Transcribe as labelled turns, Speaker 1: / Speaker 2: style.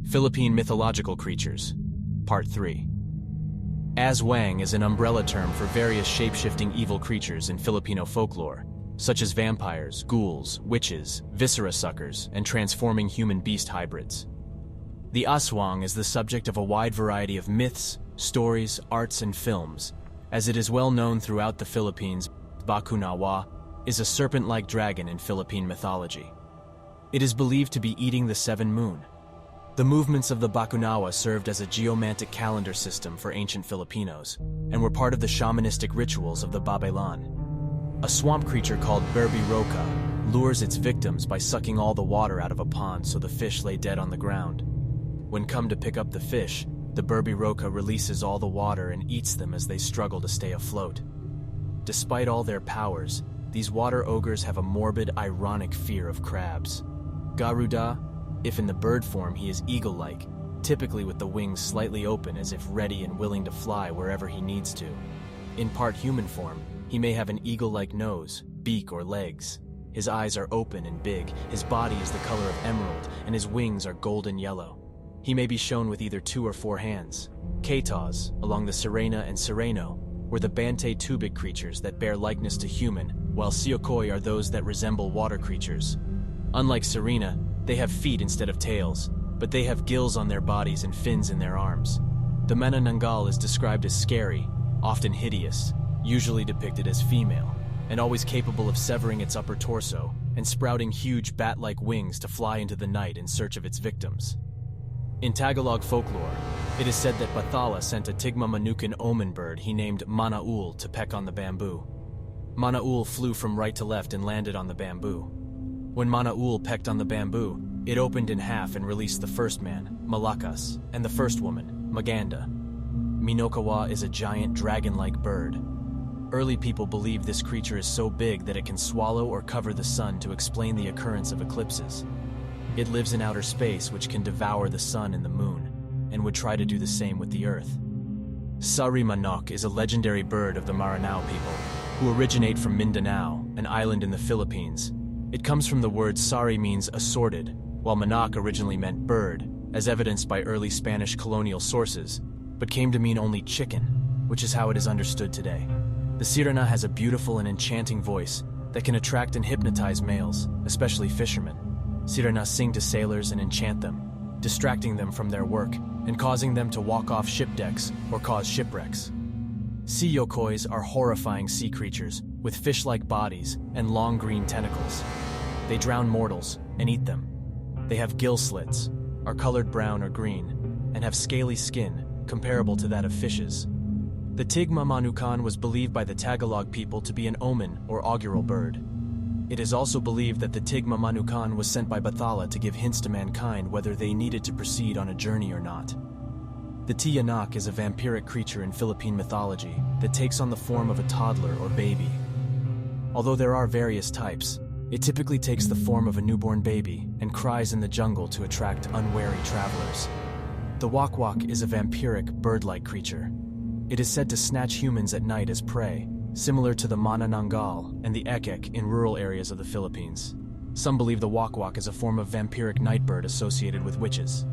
Speaker 1: Philippine Mythological Creatures, Part 3. As-wang is an umbrella term for various shape-shifting evil creatures in Filipino folklore, such as vampires, ghouls, witches, viscera suckers, and transforming human-beast hybrids. The As-wang is the subject of a wide variety of myths, stories, arts, and films, as it is well known throughout the Philippines. Bakunawa is a serpent-like dragon in Philippine mythology. It is believed to be eating the seven moon. The movements of the Bakunawa served as a geomantic calendar system for ancient Filipinos, and were part of the shamanistic rituals of the babaylan. A swamp creature called Ber-be-ro-ka lures its victims by sucking all the water out of a pond so the fish lay dead on the ground. When come to pick up the fish, the Ber-be-ro-ka releases all the water and eats them as they struggle to stay afloat. Despite all their powers, these water ogres have a morbid, ironic fear of crabs. GARUDA, if in the bird form he is eagle-like, typically with the wings slightly open as if ready and willing to fly wherever he needs to. In part human form, he may have an eagle-like nose, beak, or legs. His eyes are open and big, his body is the color of emerald, and his wings are golden yellow. He may be shown with either 2 or 4 hands. Katas, along the SIRENA and SIRENO, were the bante-tubig creatures that bear likeness to human, while siokoi are those that resemble water creatures. Unlike SIRENA, they have feet instead of tails, but they have gills on their bodies and fins in their arms. The MANANANGGAL is described as scary, often hideous, usually depicted as female, and always capable of severing its upper torso and sprouting huge bat-like wings to fly into the night in search of its victims. In Tagalog folklore, it is said that Bathala sent a Tigmamanukan omen bird he named MANAUL to peck on the bamboo. MANAUL flew from right to left and landed on the bamboo. When MANAUL pecked on the bamboo, it opened in half and released the first man, Malakas, and the first woman, Maganda. MINOKAWA is a giant dragon-like bird. Early people believe this creature is so big that it can swallow or cover the sun to explain the occurrence of eclipses. It lives in outer space, which can devour the sun and the moon, and would try to do the same with the earth. SARIMANOK is a legendary bird of the MANAUL people, who originate from Mindanao, an island in the Philippines. It comes from the word sari means assorted, while manok originally meant bird, as evidenced by early Spanish colonial sources, but came to mean only chicken, which is how it is understood today. The SIRENA has a beautiful and enchanting voice that can attract and hypnotize males, especially fishermen. SIRENA sing to sailors and enchant them, distracting them from their work and causing them to walk off ship decks or cause shipwrecks. Sea yokois are horrifying sea creatures with fish-like bodies and long green tentacles. They drown mortals and eat them. They have gill slits, are colored brown or green, and have scaly skin comparable to that of fishes. The Tigmamanukan was believed by the Tagalog people to be an omen or augural bird. It is also believed that the Tigmamanukan was sent by Bathala to give hints to mankind whether they needed to proceed on a journey or not. The TIYANAK is a vampiric creature in Philippine mythology that takes on the form of a toddler or baby. Although there are various types, it typically takes the form of a newborn baby and cries in the jungle to attract unwary travelers. The wakwak is a vampiric, bird-like creature. It is said to snatch humans at night as prey, similar to the MANANANGGAL and the ekek in rural areas of the Philippines. Some believe the wakwak is a form of vampiric nightbird associated with witches.